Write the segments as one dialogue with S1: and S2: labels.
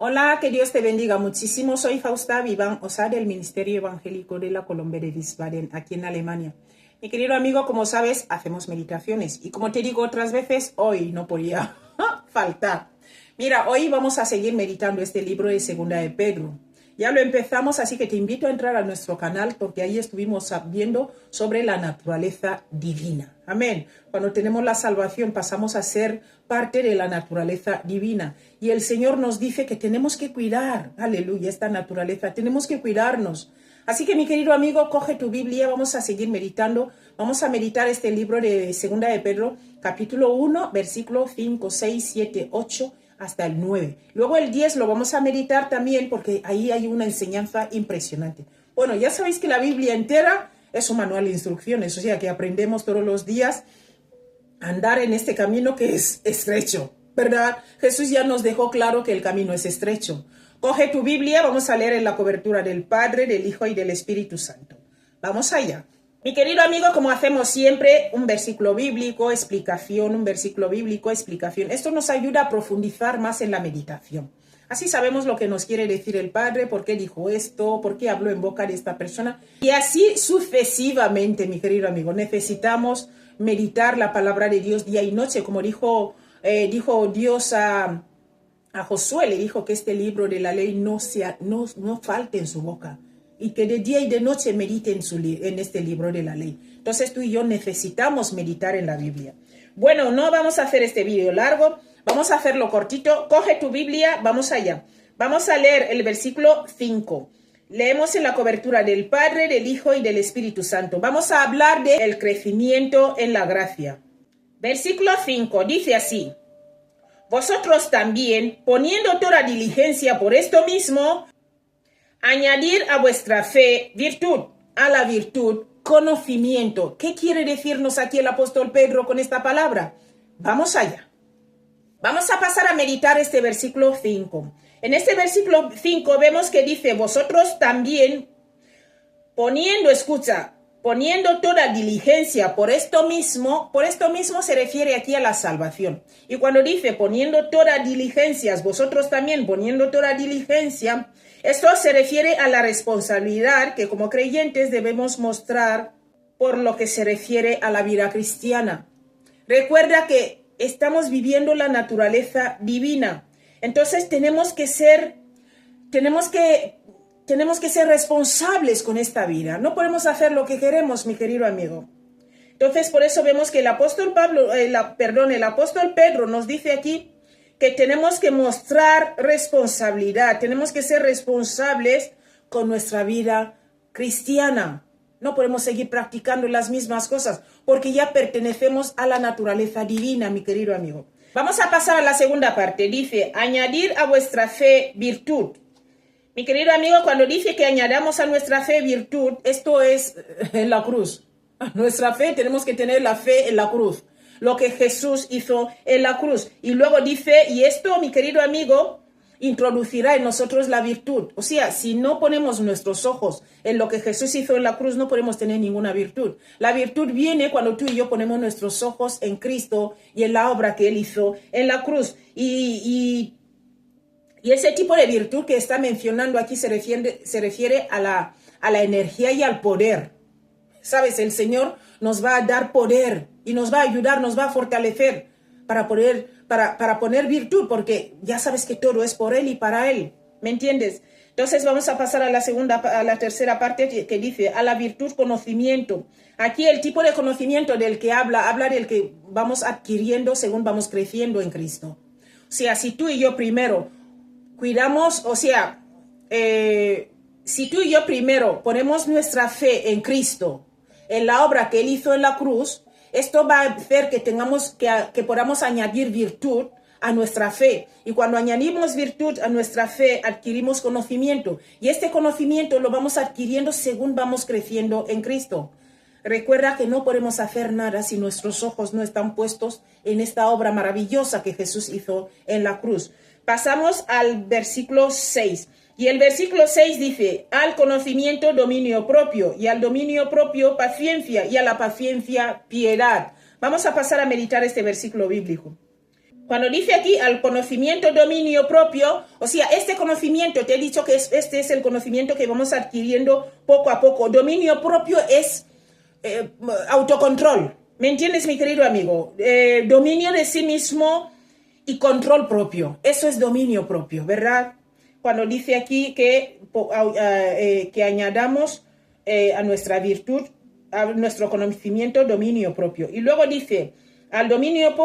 S1: Hola, que Dios te bendiga muchísimo. Soy Fausta Viván Osa del Ministerio Evangélico de la Colombia de Wiesbaden, aquí en Alemania. Mi querido amigo, como sabes, hacemos meditaciones. Y como te digo otras veces, hoy no podía faltar. Mira, hoy vamos a seguir meditando este libro de Segunda de Pedro. Ya lo empezamos, así que te invito a entrar a nuestro canal porque ahí estuvimos viendo sobre la naturaleza divina. Amén. Cuando tenemos la salvación pasamos a ser parte de la naturaleza divina. Y el Señor nos dice que tenemos que cuidar, aleluya, esta naturaleza. Tenemos que cuidarnos. Así que mi querido amigo, coge tu Biblia, vamos a seguir meditando. Vamos a meditar este libro de Segunda de Pedro, capítulo 1, versículos 5, 6, 7, 8, hasta el 9. Luego el 10 lo vamos a meditar también porque ahí hay una enseñanza impresionante. Bueno, ya sabéis que la Biblia entera es un manual de instrucciones, o sea que aprendemos todos los días a andar en este camino que es estrecho, ¿verdad? Jesús ya nos dejó claro que el camino es estrecho. Coge tu Biblia, vamos a leer en la cobertura del Padre, del Hijo y del Espíritu Santo. Vamos allá. Mi querido amigo, como hacemos siempre, un versículo bíblico, explicación, un versículo bíblico, explicación. Esto nos ayuda a profundizar más en la meditación. Así sabemos lo que nos quiere decir el Padre, por qué dijo esto, por qué habló en boca de esta persona. Y así sucesivamente, mi querido amigo, necesitamos meditar la palabra de Dios día y noche, como dijo Dios a Josué, le dijo que este libro de la ley no falte en su boca y que de día y de noche medite en este libro de la ley. Entonces tú y yo necesitamos meditar en la Biblia. Bueno, no vamos a hacer este vídeo largo, vamos a hacerlo cortito. Coge tu Biblia, vamos allá. Vamos a leer el versículo 5. Leemos en la cobertura del Padre, del Hijo y del Espíritu Santo. Vamos a hablar del crecimiento en la gracia. Versículo 5 dice así: vosotros también, poniendo toda diligencia por esto mismo, añadir a vuestra fe virtud, a la virtud conocimiento. ¿Qué quiere decirnos aquí el apóstol Pedro con esta palabra? Vamos allá. Vamos a pasar a meditar este versículo 5. En este versículo 5 vemos que dice, vosotros también, poniendo toda diligencia por esto mismo se refiere aquí a la salvación. Y cuando dice poniendo toda diligencia, vosotros también poniendo toda diligencia, esto se refiere a la responsabilidad que como creyentes debemos mostrar por lo que se refiere a la vida cristiana. Recuerda que estamos viviendo la naturaleza divina. Entonces tenemos que ser responsables con esta vida. No podemos hacer lo que queremos, mi querido amigo. Entonces, por eso vemos que el apóstol Pedro nos dice aquí que tenemos que mostrar responsabilidad. Tenemos que ser responsables con nuestra vida cristiana. No podemos seguir practicando las mismas cosas porque ya pertenecemos a la naturaleza divina, mi querido amigo. Vamos a pasar a la segunda parte. Dice, añadir a vuestra fe virtud. Mi querido amigo, cuando dice que añadamos a nuestra fe virtud, esto es en la cruz. A nuestra fe tenemos que tener la fe en la cruz, lo que Jesús hizo en la cruz. Y luego dice, y esto, mi querido amigo, introducirá en nosotros la virtud. O sea, si no ponemos nuestros ojos en lo que Jesús hizo en la cruz, no podemos tener ninguna virtud. La virtud viene cuando tú y yo ponemos nuestros ojos en Cristo y en la obra que Él hizo en la cruz. Y ese tipo de virtud que está mencionando aquí se refiere a la energía y al poder. ¿Sabes? El Señor nos va a dar poder y nos va a ayudar, nos va a fortalecer para poner virtud, porque ya sabes que todo es por Él y para Él. ¿Me entiendes? Entonces vamos a pasar a la tercera parte que dice, a la virtud conocimiento. Aquí el tipo de conocimiento del que habla del que vamos adquiriendo según vamos creciendo en Cristo. O sea, si tú y yo primero cuidamos, si tú y yo primero ponemos nuestra fe en Cristo, en la obra que Él hizo en la cruz, esto va a hacer que podamos añadir virtud a nuestra fe. Y cuando añadimos virtud a nuestra fe, adquirimos conocimiento. Y este conocimiento lo vamos adquiriendo según vamos creciendo en Cristo. Recuerda que no podemos hacer nada si nuestros ojos no están puestos en esta obra maravillosa que Jesús hizo en la cruz. Pasamos al versículo 6. Y el versículo 6 dice, al conocimiento dominio propio, y al dominio propio paciencia, y a la paciencia piedad. Vamos a pasar a meditar este versículo bíblico. Cuando dice aquí al conocimiento, dominio propio, o sea, este conocimiento, te he dicho que este es el conocimiento que vamos adquiriendo poco a poco. Dominio propio es autocontrol. ¿Me entiendes, mi querido amigo? Dominio de sí mismo y control propio. Eso es dominio propio, ¿verdad? Cuando dice aquí que añadamos a nuestra virtud, a nuestro conocimiento, dominio propio. Y luego dice, al dominio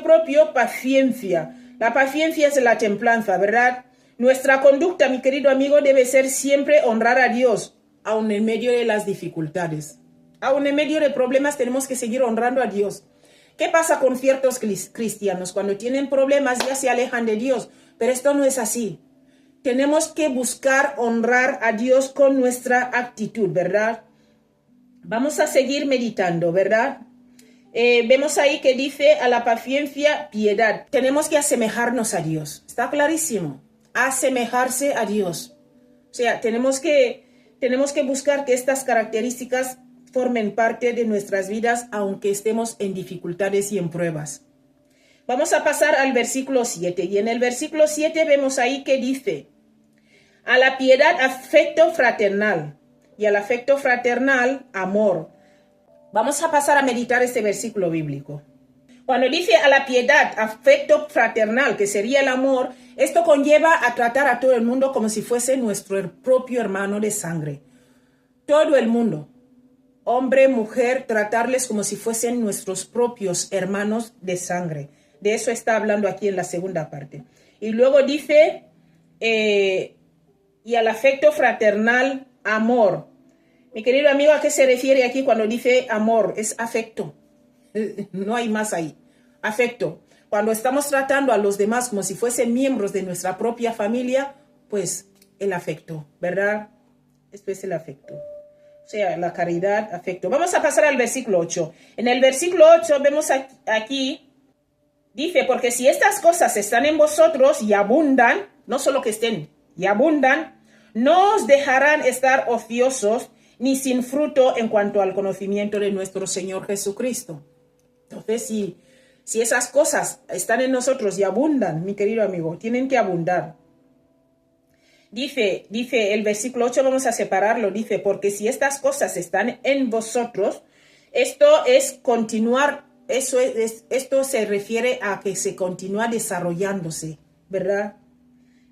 S1: propio, paciencia. La paciencia es la templanza, ¿verdad? Nuestra conducta, mi querido amigo, debe ser siempre honrar a Dios, aun en medio de las dificultades. Aun en medio de problemas tenemos que seguir honrando a Dios. ¿Qué pasa con ciertos cristianos? Cuando tienen problemas ya se alejan de Dios, pero esto no es así. Tenemos que buscar honrar a Dios con nuestra actitud, ¿verdad? Vamos a seguir meditando, ¿verdad? Vemos ahí que dice a la paciencia, piedad. Tenemos que asemejarnos a Dios. Está clarísimo. Asemejarse a Dios. O sea, tenemos que buscar que estas características formen parte de nuestras vidas, aunque estemos en dificultades y en pruebas. Vamos a pasar al versículo 7. Y en el versículo 7 vemos ahí que dice, a la piedad, afecto fraternal. Y al afecto fraternal, amor. Vamos a pasar a meditar este versículo bíblico. Cuando dice a la piedad, afecto fraternal, que sería el amor, esto conlleva a tratar a todo el mundo como si fuese nuestro propio hermano de sangre. Todo el mundo, hombre, mujer, tratarles como si fuesen nuestros propios hermanos de sangre. De eso está hablando aquí en la segunda parte. Y luego dice, y al afecto fraternal, amor. Mi querido amigo, ¿a qué se refiere aquí cuando dice amor? Es afecto. No hay más ahí. Afecto. Cuando estamos tratando a los demás como si fuesen miembros de nuestra propia familia, pues el afecto, ¿verdad? Esto es el afecto. O sea, la caridad, afecto. Vamos a pasar al versículo 8. En el versículo 8 vemos aquí, dice, porque si estas cosas están en vosotros y abundan, no solo que estén, y abundan, no os dejarán estar ociosos ni sin fruto en cuanto al conocimiento de nuestro Señor Jesucristo. Entonces, si esas cosas están en nosotros y abundan, mi querido amigo, tienen que abundar. Dice el versículo 8, vamos a separarlo, dice, porque si estas cosas están en vosotros, esto es continuar, esto se refiere a que se continúa desarrollándose, ¿verdad?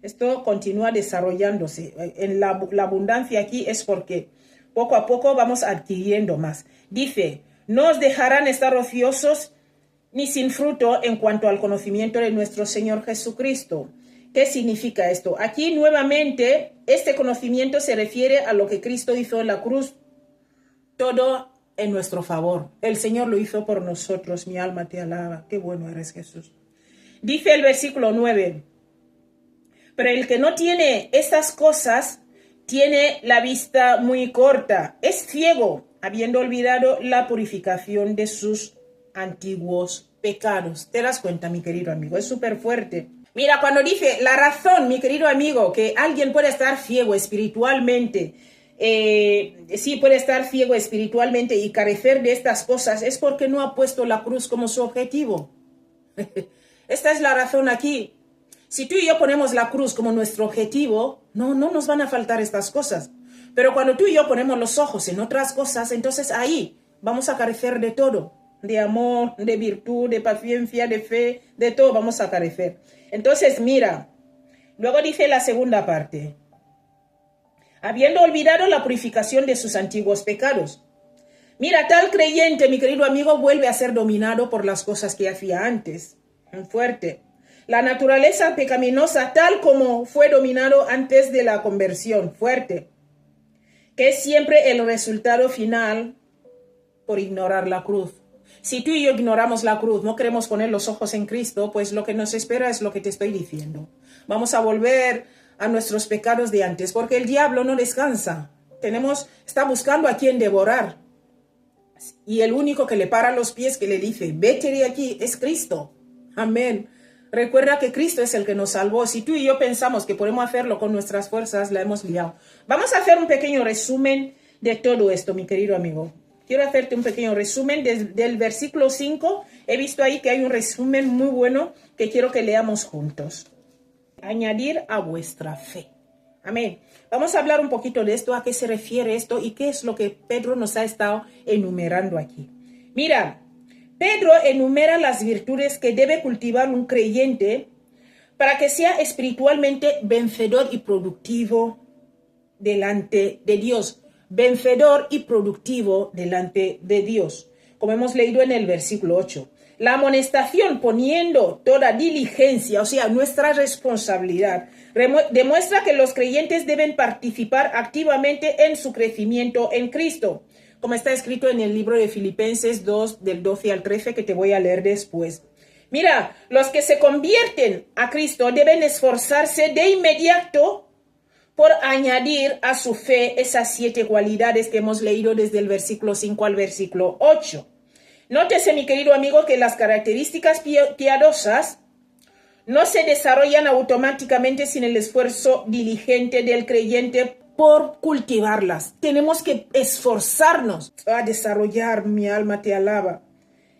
S1: Esto continúa desarrollándose. En la abundancia aquí es porque poco a poco vamos adquiriendo más. Dice, no os dejarán estar ociosos ni sin fruto en cuanto al conocimiento de nuestro Señor Jesucristo. ¿Qué significa esto? Aquí nuevamente este conocimiento se refiere a lo que Cristo hizo en la cruz, todo en nuestro favor. El Señor lo hizo por nosotros, mi alma te alaba. Qué bueno eres, Jesús. Dice el versículo 9, pero el que no tiene estas cosas tiene la vista muy corta, es ciego, habiendo olvidado la purificación de sus antiguos pecados. ¿Te das cuenta, mi querido amigo? Es súper fuerte. Mira, cuando dice la razón, mi querido amigo, que alguien puede estar ciego espiritualmente, sí puede estar ciego espiritualmente y carecer de estas cosas, es porque no ha puesto la cruz como su objetivo. Esta es la razón aquí. Si tú y yo ponemos la cruz como nuestro objetivo, no nos van a faltar estas cosas. Pero cuando tú y yo ponemos los ojos en otras cosas, entonces ahí vamos a carecer de todo. De amor, de virtud, de paciencia, de fe, de todo vamos a carecer. Entonces, mira, luego dice la segunda parte. Habiendo olvidado la purificación de sus antiguos pecados. Mira, tal creyente, mi querido amigo, vuelve a ser dominado por las cosas que hacía antes. Fuerte. La naturaleza pecaminosa tal como fue dominado antes de la conversión. Fuerte. Que es siempre el resultado final por ignorar la cruz. Si tú y yo ignoramos la cruz, no queremos poner los ojos en Cristo, pues lo que nos espera es lo que te estoy diciendo. Vamos a volver a nuestros pecados de antes, porque el diablo no descansa. Está buscando a quien devorar. Y el único que le para los pies, que le dice, vete de aquí, es Cristo. Amén. Recuerda que Cristo es el que nos salvó. Si tú y yo pensamos que podemos hacerlo con nuestras fuerzas, la hemos liado. Vamos a hacer un pequeño resumen de todo esto, mi querido amigo. Quiero hacerte un pequeño resumen del versículo 5. he visto ahí que hay un resumen muy bueno que quiero que leamos juntos. Añadir a vuestra fe. Amén. Vamos a hablar un poquito de esto, a qué se refiere esto y qué es lo que Pedro nos ha estado enumerando aquí. Mira, Pedro enumera las virtudes que debe cultivar un creyente para que sea espiritualmente vencedor y productivo delante de Dios. Vencedor y productivo delante de Dios. Como hemos leído en el versículo 8. La amonestación, poniendo toda diligencia, o sea, nuestra responsabilidad, demuestra que los creyentes deben participar activamente en su crecimiento en Cristo, como está escrito en el libro de Filipenses 2, del 12 al 13, que te voy a leer después. Mira, los que se convierten a Cristo deben esforzarse de inmediato por añadir a su fe esas 7 cualidades que hemos leído desde el versículo 5 al versículo 8. Nótese, mi querido amigo, que las características piadosas no se desarrollan automáticamente sin el esfuerzo diligente del creyente por cultivarlas. Tenemos que esforzarnos a desarrollar, mi alma te alaba,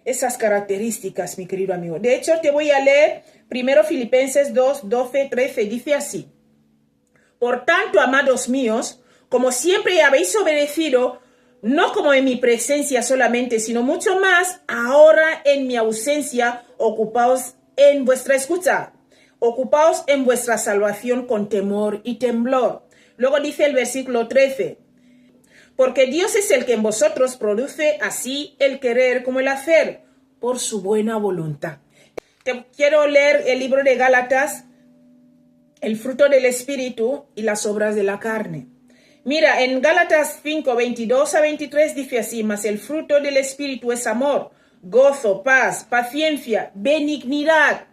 S1: esas características, mi querido amigo. De hecho, te voy a leer primero Filipenses 2, 12, 13. Dice así: por tanto, amados míos, como siempre habéis obedecido, no como en mi presencia solamente, sino mucho más ahora en mi ausencia, ocupaos en vuestra escucha, ocupaos en vuestra salvación con temor y temblor. Luego dice el versículo 13, porque Dios es el que en vosotros produce así el querer como el hacer, por su buena voluntad. Te quiero leer el libro de Gálatas, el fruto del Espíritu y las obras de la carne. Mira, en Gálatas 5, 22 a 23 dice así: mas el fruto del Espíritu es amor, gozo, paz, paciencia, benignidad,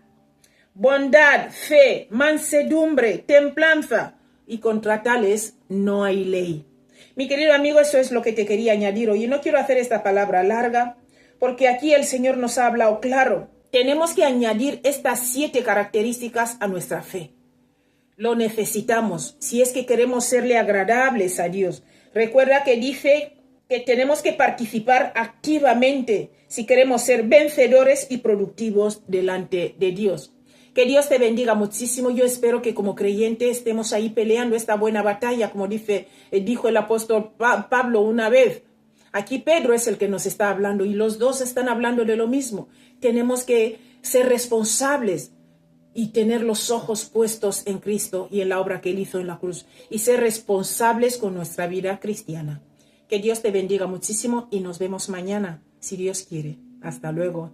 S1: bondad, fe, mansedumbre, templanza, y contra tales no hay ley. Mi querido amigo, eso es lo que te quería añadir hoy. No quiero hacer esta palabra larga, porque aquí el Señor nos ha hablado claro. Tenemos que añadir estas 7 características a nuestra fe. Lo necesitamos si es que queremos serle agradables a Dios. Recuerda que dice que tenemos que participar activamente si queremos ser vencedores y productivos delante de Dios. Que Dios te bendiga muchísimo. Yo espero que como creyentes estemos ahí peleando esta buena batalla, como dijo el apóstol Pablo una vez. Aquí Pedro es el que nos está hablando y los dos están hablando de lo mismo. Tenemos que ser responsables y tener los ojos puestos en Cristo y en la obra que Él hizo en la cruz. Y ser responsables con nuestra vida cristiana. Que Dios te bendiga muchísimo y nos vemos mañana, si Dios quiere. Hasta luego.